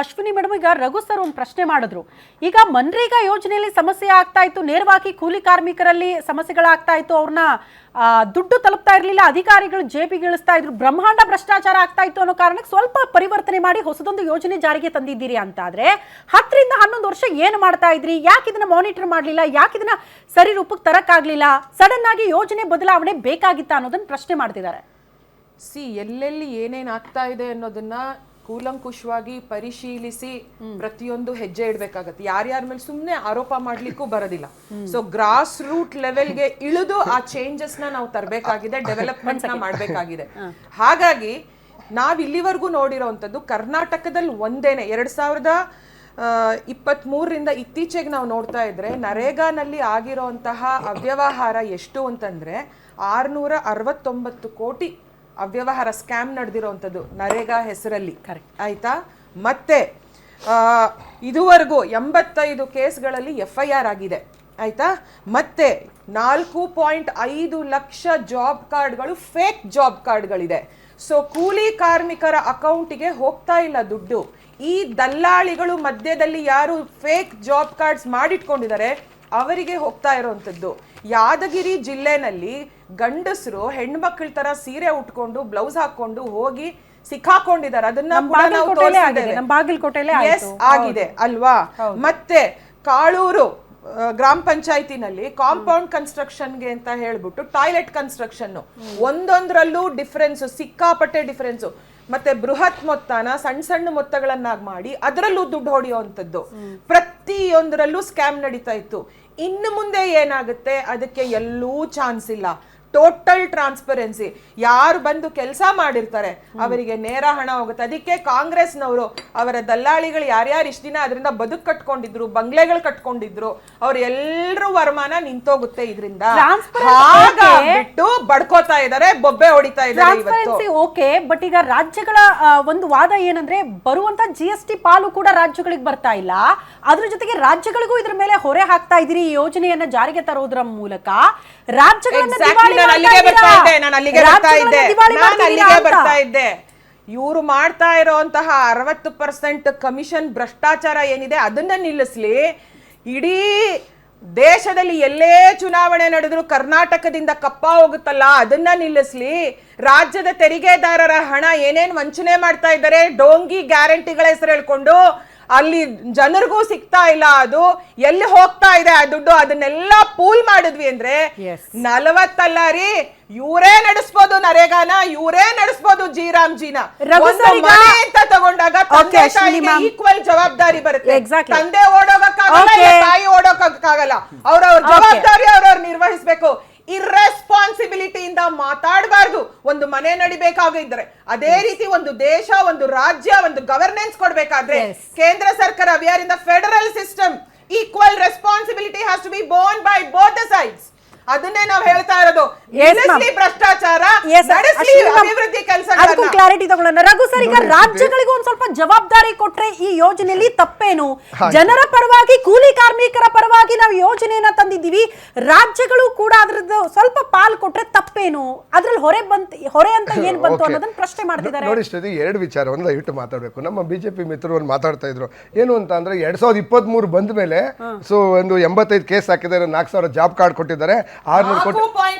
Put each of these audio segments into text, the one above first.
Ashwini madam, ಈಗ Raghu sir ಒಂದು ಪ್ರಶ್ನೆ ಮಾಡಿದ್ರು. ಈಗ ಮನ್ರೇಗಾ ಯೋಜನೆಯಲ್ಲಿ ಸಮಸ್ಯೆ ಆಗ್ತಾ ಇತ್ತು, ನೇರವಾಗಿ ಕೂಲಿ ಕಾರ್ಮಿಕರಲ್ಲಿ ಸಮಸ್ಯೆಗಳಾಗ್ತಾ ಇತ್ತು, ಅವ್ರನ್ನ ದುಡ್ಡು ತಲುಪ್ತಾ ಇರಲಿಲ್ಲ, ಅಧಿಕಾರಿಗಳು ಜೇಬಿಗಿಳಿಸ್ತಾ ಇದ್ರು, ಬ್ರಹ್ಮಾಂಡ ಭ್ರಷ್ಟಾಚಾರ ಆಗ್ತಾ ಇತ್ತು ಅನ್ನೋ ಕಾರಣಕ್ಕೆ ಸ್ವಲ್ಪ ಪರಿವರ್ತನೆ ಮಾಡಿ ಹೊಸದೊಂದು ಯೋಜನೆ ಜಾರಿಗೆ ತಂದಿದ್ದೀರಿ ಅಂತಾದ್ರೆ 10 ರಿಂದ 11 ವರ್ಷ ಏನು ಮಾಡ್ತಾ ಇದ್ರಿ? ಯಾಕೆ ಇದನ್ನ ಮಾನಿಟರ್ ಮಾಡಲಿಲ್ಲ? ಯಾಕೆ ಇದನ್ನ ಸರಿ ರೂಪಕ್ಕೆ ತರಕ್ಕಾಗ್ಲಿಲ್ಲ? ಸಡನ್ ಆಗಿ ಯೋಜನೆ ಬದಲಾವಣೆ ಬೇಕಾಗಿತ್ತ ಅನ್ನೋದನ್ನ ಪ್ರಶ್ನೆ ಮಾಡ್ತಿದ್ದಾರೆ. ಎಲ್ಲೆಲ್ಲಿ ಏನೇನ್ ಆಗ್ತಾ ಇದೆ ಅನ್ನೋದನ್ನ ಕೂಲಂಕುಷವಾಗಿ ಪರಿಶೀಲಿಸಿ ಪ್ರತಿಯೊಂದು ಹೆಜ್ಜೆ ಇಡ್ಬೇಕಾಗತ್ತೆ. ಯಾರ್ಯಾರ ಮೇಲೆ ಸುಮ್ನೆ ಆರೋಪ ಮಾಡ್ಲಿಕ್ಕೂ ಬರೋದಿಲ್ಲ. ಸೊ ಗ್ರಾಸ್ ರೂಟ್ ಲೆವೆಲ್ಗೆ ಇಳಿದು ಆ ಚೇಂಜಸ್ ನಾವು ತರಬೇಕಾಗಿದೆ, ಡೆವಲಪ್ಮೆಂಟ್ ಮಾಡಬೇಕಾಗಿದೆ. ಹಾಗಾಗಿ ನಾವ್ ಇಲ್ಲಿವರೆಗೂ ನೋಡಿರೋಂಥದ್ದು ಕರ್ನಾಟಕದಲ್ಲಿ ಒಂದೇನೆ 2023ರಿಂದ ಇತ್ತೀಚೆಗೆ ನಾವು ನೋಡ್ತಾ ಇದ್ರೆ ನರೇಗಾನಲ್ಲಿ ಆಗಿರೋಂತಹ ಅವ್ಯವಹಾರ ಎಷ್ಟು ಅಂತಂದ್ರೆ 669 ಕೋಟಿ ಅವ್ಯವಹಾರ ಸ್ಕ್ಯಾಮ್ ನಡೆದಿರೋಂಥದ್ದು ನರೇಗಾ ಹೆಸರಲ್ಲಿ. ಆಯ್ತಾ? ಮತ್ತೆ ಇದುವರೆಗೂ 85 ಕೇಸ್ಗಳಲ್ಲಿ FIR ಆಗಿದೆ. ಆಯ್ತಾ? ಮತ್ತೆ 4.5 ಲಕ್ಷ ಜಾಬ್ ಕಾರ್ಡ್ಗಳು ಫೇಕ್ ಜಾಬ್ ಕಾರ್ಡ್ಗಳಿದೆ. ಸೊ ಕೂಲಿ ಕಾರ್ಮಿಕರ ಅಕೌಂಟಿಗೆ ಹೋಗ್ತಾ ಇಲ್ಲ ದುಡ್ಡು. ಈ ದಲ್ಲಾಳಿಗಳು ಮಧ್ಯದಲ್ಲಿ ಯಾರು ಫೇಕ್ ಜಾಬ್ ಕಾರ್ಡ್ಸ್ ಮಾಡಿಟ್ಕೊಂಡಿದ್ದಾರೆ ಅವರಿಗೆ ಹೋಗ್ತಾ ಇರೋಂಥದ್ದು. ಯಾದಗಿರಿ ಜಿಲ್ಲೆನಲ್ಲಿ ಗಂಡಸರು ಹೆಣ್ಮಕ್ಳ ತರ ಸೀರೆ ಉಟ್ಕೊಂಡು ಬ್ಲೌಸ್ ಹಾಕೊಂಡು ಹೋಗಿ ಸಿಕ್ಕಾಕೊಂಡಿದ್ದಾರೆ. ಅದನ್ನ ಆಗಿದೆ ಅಲ್ವಾ? ಮತ್ತೆ ಕಾಳೂರು ಗ್ರಾಮ ಪಂಚಾಯತಿನಲ್ಲಿ ಕಾಂಪೌಂಡ್ ಕನ್ಸ್ಟ್ರಕ್ಷನ್ಗೆ ಅಂತ ಹೇಳ್ಬಿಟ್ಟು ಟಾಯ್ಲೆಟ್ ಕನ್ಸ್ಟ್ರಕ್ಷನ್ ಒಂದೊಂದ್ರಲ್ಲೂ ಡಿಫರೆನ್ಸ್, ಸಿಕ್ಕಾಪಟ್ಟೆ ಡಿಫರೆನ್ಸ್. ಮತ್ತೆ ಬೃಹತ್ ಮೊತ್ತನ ಸಣ್ಣ ಸಣ್ಣ ಮೊತ್ತಗಳನ್ನಾಗಿ ಮಾಡಿ ಅದರಲ್ಲೂ ದುಡ್ಡು ಹೊಡೆಯುವಂಥದ್ದು. ಪ್ರತಿಯೊಂದರಲ್ಲೂ ಸ್ಕ್ಯಾಮ್ ನಡೀತಾ ಇತ್ತು. ಇನ್ನು ಮುಂದೆ ಏನಾಗುತ್ತೆ ಅದಕ್ಕೆ ಎಲ್ಲೂ ಚಾನ್ಸ್ ಇಲ್ಲ. Total transparency. ಯಾರು ಬಂದು ಕೆಲಸ ಮಾಡಿರ್ತಾರೆ ಅವರಿಗೆ ನೇರ ಹಣ ಹೋಗುತ್ತೆ. ಅದಕ್ಕೆ ಕಾಂಗ್ರೆಸ್ನವರು ಅವರ ದಲ್ಲಾಳಿಗಳು ಯಾರ್ಯಾರು ಇಷ್ಟ ದಿನ ಅದರಿಂದ ಬದುಕು ಕಟ್ಕೊಂಡಿದ್ರು, ಬಂಗ್ಲೆಗಳು ಕಟ್ಕೊಂಡಿದ್ರು, ಅವ್ರ ಎಲ್ರ ವರಮಾನ ನಿಂತೋಗುತ್ತೆ ಇದರಿಂದ. ಬಿಟ್ಟು ಬಡ್ಕೋತಾ ಇದಾರೆ, ಬೊಬ್ಬೆ ಹೊಡಿತಾ ಇದ್ದಾರೆ. ಓಕೆ, ಬಟ್ ಈಗ ರಾಜ್ಯಗಳ ಒಂದು ವಾದ ಏನಂದ್ರೆ ಬರುವಂತ GST ಪಾಲು ಕೂಡ ರಾಜ್ಯಗಳಿಗೆ ಬರ್ತಾ ಇಲ್ಲ, ಅದ್ರ ಜೊತೆಗೆ ರಾಜ್ಯಗಳಿಗೂ ಇದ್ರ ಮೇಲೆ ಹೊರೆ ಹಾಕ್ತಾ ಇದ್ರಿ ಈ ಯೋಜನೆಯನ್ನ ಜಾರಿಗೆ ತರೋದ್ರ ಮೂಲಕ. ರಾಜ್ಯಗಳನ್ನ ಇವರು ಮಾಡ್ತಾ ಇರೋಂತಹ 60% ಕಮಿಷನ್ ಭ್ರಷ್ಟಾಚಾರ ಏನಿದೆ ಅದನ್ನ ನಿಲ್ಲಿಸ್ಲಿ. ಇಡೀ ದೇಶದಲ್ಲಿ ಎಲ್ಲೇ ಚುನಾವಣೆ ನಡೆದ್ರು ಕರ್ನಾಟಕದಿಂದ ಕಪ್ಪ ಹೋಗುತ್ತಲ್ಲ ಅದನ್ನ ನಿಲ್ಲಿಸ್ಲಿ. ರಾಜ್ಯದ ತೆರಿಗೆದಾರರ ಹಣ ಏನೇನ್ ವಂಚನೆ ಮಾಡ್ತಾ ಇದ್ದಾರೆ ಡೋಂಗಿ ಗ್ಯಾರಂಟಿಗಳ ಹೆಸರು ಹೇಳ್ಕೊಂಡು ಅಲ್ಲಿ ಜನರಿಗೂ ಸಿಗ್ತಾ ಇಲ್ಲ, ಅದು ಎಲ್ಲಿ ಹೋಗ್ತಾ ಇದೆ ಆ ದುಡ್ಡು, ಅದನ್ನೆಲ್ಲ ಪೂಲ್ ಮಾಡಿದ್ವಿ ಅಂದ್ರೆ 40 ಅಲ್ಲ ರೀ, ಇವರೇ ನಡೆಸ್ಬೋದು ನರೇಗಾನ, ಇವರೇ ನಡೆಸ್ಬೋದು ಜೀರಾಮ್ಜಿನ. ಅಂತ ತಗೊಂಡಾಗ ಈಕ್ವಲ್ ಜವಾಬ್ದಾರಿ ಬರುತ್ತೆ. ತಂದೆ ಓಡೋಗಕ್ಕಾಗಲ್ಲ, ತಾಯಿ ಓಡೋಗಕ್ಕಾಗಲ್ಲ. ಅವ್ರವ್ರ ಜವಾಬ್ದಾರಿ ಅವ್ರವ್ರು ನಿರ್ವಹಿಸ್ಬೇಕು. ಇರ್ರೆಸ್ಪಾನ್ಸಿಬಿಲಿಟಿಯಿಂದ ಮಾತಾಡಬಾರ್ದು. ಒಂದು ಮನೆ ನಡಿಬೇಕಾಗಿದ್ರೆ ಅದೇ ರೀತಿ ಒಂದು ದೇಶ, ಒಂದು ರಾಜ್ಯ, ಒಂದು ಗವರ್ನೆನ್ಸ್ ಕೊಡ್ಬೇಕಾದ್ರೆ ಕೇಂದ್ರ ಸರ್ಕಾರ we are in the federal system. Equal responsibility has to be borne by both the sides. ಅದನ್ನೇ ನಾವು ಹೇಳ್ತಾ ಇರೋದು. ಭ್ರಷ್ಟಾಚಾರ ಅಭಿವೃದ್ಧಿ ಕೆಲಸ ಕ್ಲಾರಿಟಿ ತಗೊಳ್ಳೋಣ. ರಘು ಸರ್, ಈಗ ರಾಜ್ಯಗಳಿಗೂ ಒಂದ್ ಸ್ವಲ್ಪ ಜವಾಬ್ದಾರಿ ಕೊಟ್ರೆ ಈ ಯೋಜನೆಯಲ್ಲಿ ತಪ್ಪೇನು? ಜನರ ಪರವಾಗಿ, ಕೂಲಿ ಕಾರ್ಮಿಕರ ಪರವಾಗಿ ನಾವು ಯೋಜನೆಯನ್ನ ತಂದಿದ್ದೀವಿ, ರಾಜ್ಯಗಳು ಕೂಡ ಅದ್ರದ್ದು ಸ್ವಲ್ಪ ಪಾಲ್ ಕೊಟ್ರೆ ತಪ್ಪೇನು? ಅದ್ರಲ್ಲಿ ಹೊರೆ ಅಂತ ಏನ್ ಬಂತು ಅನ್ನೋದನ್ನ ಪ್ರಶ್ನೆ ಮಾಡ್ತಿದ್ದಾರೆ. ನೋಡಿ, ಎರಡು ವಿಚಾರವನ್ನು ದಯವಿಟ್ಟು ಮಾತಾಡಬೇಕು. ನಮ್ಮ ಬಿಜೆಪಿ ಮಿತ್ರರು ಮಾತಾಡ್ತಾ ಇದ್ರು ಏನು ಅಂತ ಅಂದ್ರೆ 2023 ಬಂದ ಮೇಲೆ ಸೊ ಒಂದು 85 ಕೇಸ್ ಹಾಕಿದ್ದಾರೆ, 4000 ಜಾಬ್ ಕಾರ್ಡ್ ಕೊಟ್ಟಿದ್ದಾರೆ, 600 ಕೋಟಿ.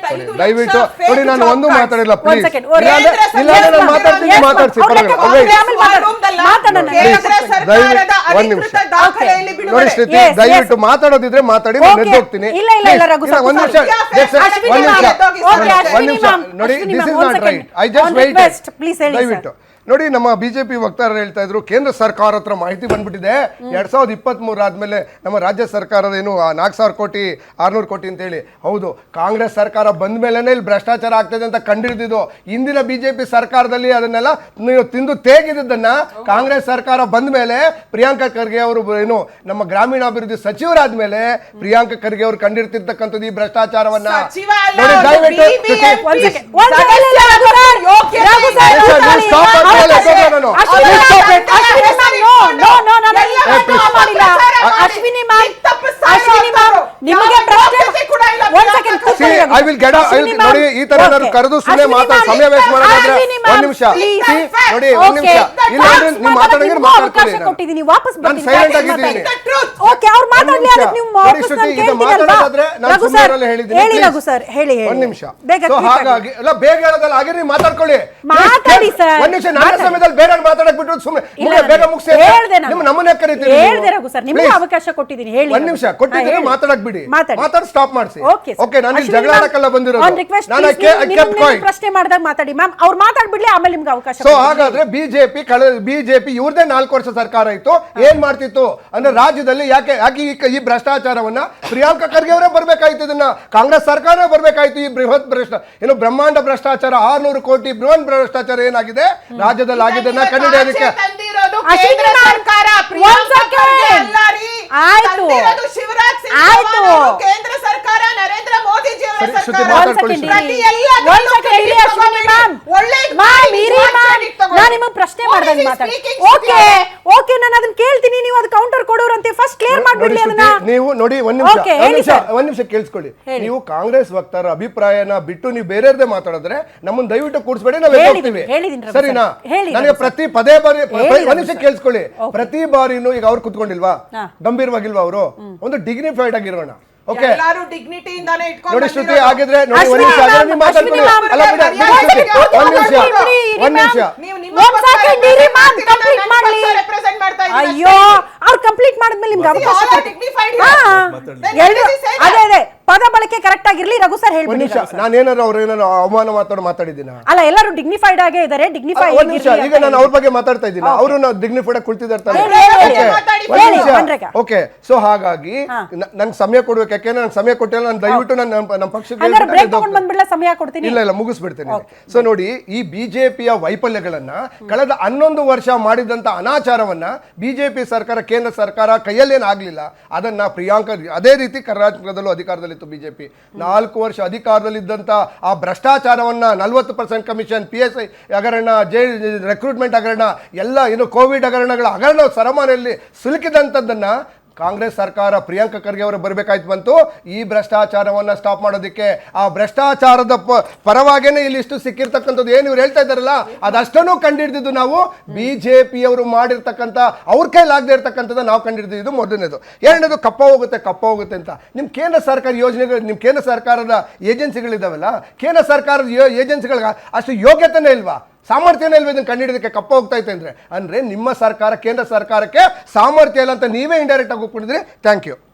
ದಯವಿಟ್ಟು ನೋಡಿ, ನಾನು ಒಂದು ಮಾತಾಡಿಲ್ಲ ಪ್ಲೀಸ್. ಮಾತಾಡ್ಸಿ ನೋಡಿ ಶ್ರುತಿ, ದಯವಿಟ್ಟು ಮಾತಾಡೋದಿದ್ರೆ ಮಾತಾಡಿ, ನಾನು ಎದ್ದೋಗ್ತೀನಿ. ಒಂದ್ ನಿಮಿಷ ನೋಡಿ, this is not right. I just wait. ದಯವಿಟ್ಟು ನೋಡಿ, ನಮ್ಮ ಬಿಜೆಪಿ ವಕ್ತಾರರು ಹೇಳ್ತಾ ಇದ್ರು ಕೇಂದ್ರ ಸರ್ಕಾರ ಹತ್ರ ಮಾಹಿತಿ ಬಂದ್ಬಿಟ್ಟಿದೆ 2023 ಆದ್ಮೇಲೆ ನಮ್ಮ ರಾಜ್ಯ ಸರ್ಕಾರದ ಏನು 4000 ಕೋಟಿ 600 ಕೋಟಿ ಅಂತ ಹೇಳಿ. ಹೌದು, ಕಾಂಗ್ರೆಸ್ ಸರ್ಕಾರ ಬಂದ ಮೇಲೆನೆ ಇಲ್ಲಿ ಭ್ರಷ್ಟಾಚಾರ ಆಗ್ತದೆ ಅಂತ ಕಂಡಿಡಿದಿದ್ದು. ಇಂದಿನ ಬಿಜೆಪಿ ಸರ್ಕಾರದಲ್ಲಿ ಅದನ್ನೆಲ್ಲ ನೀವು ತಿಂದು ತೇಗಿದ್ದನ್ನ ಕಾಂಗ್ರೆಸ್ ಸರ್ಕಾರ ಬಂದ ಮೇಲೆ ಪ್ರಿಯಾಂಕಾ ಖರ್ಗೆ ಅವರು ಏನು ನಮ್ಮ ಗ್ರಾಮೀಣಾಭಿವೃದ್ಧಿ ಸಚಿವರಾದ್ಮೇಲೆ ಪ್ರಿಯಾಂಕಾ ಖರ್ಗೆ ಅವರು ಕಂಡಿಡ್ತಿರ್ತಕ್ಕಂಥದ್ದು ಈ ಭ್ರಷ್ಟಾಚಾರವನ್ನ ನೋಡಿ. ದಯವಿಟ್ಟು I will get ನೋಡಿ ಈ ತರ ಏನಾದ್ರು ಕರೆದು ಸುಮ್ಮನೆ ಮಾತಾಡಿ ಸಮಯ ವೇಸ್ಟ್ ಮಾಡೋದಾದ್ರೆ ಒಂದ್ ನಿಮಿಷ ನೋಡಿ ಒಂದ್ ನಿಮಿಷ ಇಲ್ಲ ಅಂದ್ರೆ ನೀವು ಮಾತಾಡಂಗಿದ್ರೆ ಮಾತಾಡ್ಕೊಳ್ಳಿ ಕೊಟ್ಟಿದ್ದೀನಿ ವಾಪಸ್ ನಾನು ಸೈಲೆಂಟ್ ಆಗಿದ್ದೀನಿ ಓಕೆ ಅವ್ರು ಮಾತಾಡ್ಲಿ ಅದಕ್ಕೆ ನೀವು ವಾಪಸ್ ನಾನು ಮಾತಾಡೋದಾದ್ರೆ ನಾನು ಸುಮ್ಮನೆ ಹೇಳಿದ್ದೀನಿ ಹೇಳಿ ರಘು ಸರ್ ಹೇಳಿ ಒಂದ್ ನಿಮಿಷ ಸೊ ಹಾಗಾಗಿ ಎಲ್ಲ ಬೇಗ ಹೇಳೋದಲ್ಲ ಹಾಗೆ ನೀವು ಮಾತಾಡ್ಕೊಳ್ಳಿ ಮಾತಾಡಿ ಸರ್ ಒಂದ್ ನಿಮಿಷ ನನ್ನ ಸಮಯದಲ್ಲಿ ಬೇರೆ ಮಾತಾಡಕ್ ಬಿಟ್ಟು ಸುಮ್ಮನೆ ಬೇಗ ಮುಗಿಸಿ ನಿಮ್ಮ ನಮ್ಮನ್ನ ಕರೀತೀವಿ ಹೇಳ್ದೆ ರಘು ಸರ್ ನಿಮಗೆ ಅವಕಾಶ ಕೊಟ್ಟಿದ್ದೀನಿ ಹೇಳಿ ಒಂದ್ ನಿಮಿಷ ಕೊಟ್ಟಿದ್ದೀನಿ ಮಾತಾಡಕ್ ಬಿಡಿ ಮಾತಾಡಿ ಸ್ಟಾಪ್ ಮಾಡಿಸಿ ಓಕೆ ಓಕೆ ನಾನು ಇಲ್ಲಿ ಜಗಳ ಆಡಕ್ಕಲ್ಲ ಬಂದಿರೋದು ಆನ್ ರಿಕ್ವೆಸ್ಟ್ ನಾನು ಪ್ರಶ್ನೆ ಮಾಡಿದಾಗ ಮಾತಾಡಿ ಮ್ಯಾಮ್ ಅವ್ರು ಮಾತಾಡ್ಬಿಡ್ಲಿ ಆಮೇಲೆ ನಿಮ್ಗೆ ಅವಕಾಶ ಸೊ ಹಾಗಾದ್ರೆ ಬಿಜೆಪಿ ಇವ್ರದೇ 4 ವರ್ಷ ಸರ್ಕಾರ ಇತ್ತು ಏನ್ ಮಾಡ್ತಿತ್ತು ಅಂದ್ರೆ ರಾಜ್ಯದಲ್ಲಿ ಯಾಕೆ ಈ ಭ್ರಷ್ಟಾಚಾರವನ್ನ ಪ್ರಿಯಾಂಕಾ ಖರ್ಗೆ ಅವರೇ ಬರ್ಬೇಕಾಯ್ತು ಇದನ್ನ ಕಾಂಗ್ರೆಸ್ ಸರ್ಕಾರ ಬರ್ಬೇಕಾಯ್ತು ಈ ಬೃಹತ್ ಬ್ರಹ್ಮಾಂಡ ಭ್ರಷ್ಟಾಚಾರ 600 ಕೋಟಿ ಬೃಹತ್ ಭ್ರಷ್ಟಾಚಾರ ಏನಾಗಿದೆ ರಾಜ್ಯದಲ್ಲಿ ಆಗಿದ್ದನ್ನ ಕಂಡುಹಿಡಿಯೋದಕ್ಕೆ ಕೇಂದ್ರ ಸರ್ಕಾರ ನರೇಂದ್ರ ಮೋದಿ ನಾನು ನಿಮಗೆ ಪ್ರಶ್ನೆ ಮಾಡ್ದಂಗೆ ಮಾತಾಡಿ ಓಕೆ ನಾನು ಅದನ್ನ ಕೇಳ್ತೀನಿ ನೀವು ಅದು ಕೌಂಟರ್ ಕೊಡೋರಂತೆ ಫಸ್ಟ್ ಕ್ಲಿಯರ್ ಮಾಡ್ಬಿಡ್ಲಿ ಅದನ್ನ ನೀವು ನೋಡಿ ಒಂದ್ ನಿಮಿಷ ಕೇಳಿಸ್ಕೊಳ್ಳಿ ನೀವು ಕಾಂಗ್ರೆಸ್ ವಕ್ತಾರ ಅಭಿಪ್ರಾಯನ ಬಿಟ್ಟು ನೀವು ಬೇರೆಯವ್ರದೇ ಮಾತಾಡಿದ್ರೆ ನಮ್ಮನ್ನ ದಯವಿಟ್ಟು ಕೂಡಿಸ್ಬೇಡಿ ನಾವು ಹೋಗ್ತೀವಿ ಸರಿನಾ ನನಗೆ ಪ್ರತಿ ಪದೇ ಬಾರಿ ಒಂದ್ ನಿಮಿಷ ಕೇಳಿಸ್ಕೊಳ್ಳಿ ಪ್ರತಿ ಬಾರಿನೂ ಈಗ ಅವ್ರು ಕುತ್ಕೊಂಡಿಲ್ವಾ ಗಂಭೀರವಾಗಿಲ್ವಾ ಅವರು ಒಂದು ಡಿಗ್ನಿಫೈಡ್ ಆಗಿರೋಣ ಓಕೆ ಎಲ್ಲರೂ ಡಿಗ್ನಿಟಿಯಿಂದಾನೇ ಇಟ್ಕೊಂಡು ನೋಡಿ ಶ್ರುತಿ ಆಗಿದ್ರೆ ನೋಡಿ ಒಂದ್ ನಿಮಿಷ ಆದ್ರೆ ನೀವು ಮಾತಾಡ್ಕೊಳ್ಳಿ ಅಲ್ಲ ಬಿಡಿ ಒಂದ್ ನಿಮಿಷ ನೀವು ನಿಮ್ಮ ಕಂಪ್ಲೀಟ್ ಮಾಡ್ಲಿ ರೆಪ್ರೆಸೆಂಟ್ ಮಾಡ್ತಾ ಇದ್ದೀರಾ ಅಯ್ಯೋ ಅವ್ರು ಕಂಪ್ಲೀಟ್ ಮಾಡಿದ್ಮೇಲೆ ನಿಮ್ಗೆ ಅವಕಾಶ ಡಿಗ್ನಿಫೈಡ್ ಅದೇ ಪದ ಬಳಕೆ ಕರೆಕ್ಟ್ ಆಗಿರ್ಲಿ ರಘು ಸರ್ ಒಂದ್ ಹೇಳ್ಬಿಡಿ ನಿಮಿಷ ನಾನೇನಾದ್ರು ಅವ್ರ ಏನಾದ್ರು ಅವಮಾನ ಮಾತಾಡಿದ್ದೀನ ಅಲ್ಲ ಎಲ್ಲರೂ ಡಿಗ್ನಿಫೈಡ್ ಆಗೇ ಇದಾರೆ ಡಿಗ್ನಿಫೈ ಒಂದ್ ನಿಮಿಷ ಈಗ ನಾನು ಅವ್ರ ಬಗ್ಗೆ ಮಾತಾಡ್ತಾ ಇದ್ದೀನಿ ಅವರು ಡಿಗ್ನಿಫೈಡ್ ಆಗಿ ಕುಳಿತಿದ್ದಾರೆ ಓಕೆ ಸೊ ಹಾಗಾಗಿ ನಂಗೆ ಸಮಯ ಕೊಡ್ಬೇಕು ಯಾಕೆಂದ್ರೆ ನಂಗೆ ಸಮಯ ಕೊಟ್ಟಿಲ್ಲ ನಾನು ದಯವಿಟ್ಟು ನಮ್ಮ ಪಕ್ಷಕ್ಕೆ ಬ್ರೇಕ್ ತಗೊಂಡ್ ಬಂದ್ಬಿಡ್ಲ ಸಮಯ ಕೊಡ್ತೀನಿ ಇಲ್ಲ ಮುಗಿಸ್ಬಿಡ್ತೇನೆ ಸೊ ನೋಡಿ ಈ ಬಿಜೆಪಿಯ ವೈಫಲ್ಯಗಳನ್ನ ಕಳೆದ 11 ವರ್ಷ ಮಾಡಿದಂತ ಅನಾಚಾರವನ್ನ ಬಿಜೆಪಿ ಸರ್ಕಾರ ಕೇಂದ್ರ ಸರ್ಕಾರ ಕೈಯಲ್ಲೇನು ಆಗ್ಲಿಲ್ಲ ಅದನ್ನ ಪ್ರಿಯಾಂಕಾ ಅದೇ ರೀತಿ ಕರ್ನಾಟಕದಲ್ಲೂ ಅಧಿಕಾರದಲ್ಲಿತ್ತು ಬಿಜೆಪಿ 4 ವರ್ಷ ಅಧಿಕಾರದಲ್ಲಿದ್ದಂತ ಆ ಭ್ರಷ್ಟಾಚಾರವನ್ನ 40% ಕಮಿಷನ್ PSI ಹಗರಣ ರೆಕ್ರೂಟ್ಮೆಂಟ್ ಹಗರಣ ಎಲ್ಲ ಏನು ಕೋವಿಡ್ ಹಗರಣಗಳ ಹಗರಣ ಸರಮಾನೆಯಲ್ಲಿ ಸಿಲುಕಿದಂಥದ್ದನ್ನ ಕಾಂಗ್ರೆಸ್ ಸರ್ಕಾರ ಪ್ರಿಯಾಂಕಾ ಖರ್ಗೆ ಅವರು ಬರಬೇಕಾಯ್ತು ಬಂತು ಈ ಭ್ರಷ್ಟಾಚಾರವನ್ನ ಸ್ಟಾಪ್ ಮಾಡೋದಕ್ಕೆ ಆ ಭ್ರಷ್ಟಾಚಾರದ ಪರವಾಗೇನೆ ಇಲ್ಲಿ ಇಷ್ಟು ಸಿಕ್ಕಿರ್ತಕ್ಕಂಥದ್ದು ಏನು ಇವ್ರು ಹೇಳ್ತಾ ಇದ್ದಾರಲ್ಲ ಅದಷ್ಟನ್ನು ಕಂಡಿಡಿದಿದ್ದು ನಾವು ಬಿಜೆಪಿಯವರು ಮಾಡಿರ್ತಕ್ಕಂಥ ಅವ್ರ ಕೈಲಾಗದೆ ಇರ್ತಕ್ಕಂಥದ್ದು ನಾವು ಕಂಡಿಡಿದಿದ್ದು ಮೊದಲನೇದು ಎರಡನೇದು ಕಪ್ಪ ಹೋಗುತ್ತೆ ಅಂತ ನಿಮ್ಮ ಕೇಂದ್ರ ಸರ್ಕಾರ ಯೋಜನೆಗಳು ನಿಮ್ಮ ಕೇಂದ್ರ ಸರ್ಕಾರದ ಏಜೆನ್ಸಿಗಳಿದಾವಲ್ಲ ಕೇಂದ್ರ ಸರ್ಕಾರದ ಏಜೆನ್ಸಿಗಳಿಗೆ ಅಷ್ಟು ಯೋಗ್ಯತೆನೇ ಇಲ್ವಾ ಸಾಮರ್ಥ್ಯನೇ ಇಲ್ವ ಇದನ್ನು ಕಂಡುಹಿಡಿದಕ್ಕೆ ಕಪ್ಪ ಹೋಗ್ತಾ ಇತ್ತು ಅಂದ್ರೆ ನಿಮ್ಮ ಸರ್ಕಾರ ಕೇಂದ್ರ ಸರ್ಕಾರಕ್ಕೆ ಸಾಮರ್ಥ್ಯ ಇಲ್ಲ ಅಂತ ನೀವೇ ಇಂಡೈರೆಕ್ಟ್ ಆಗಿ ಒಪ್ಪಿಕೊಂಡಿದ್ರಿ ಥ್ಯಾಂಕ್ ಯು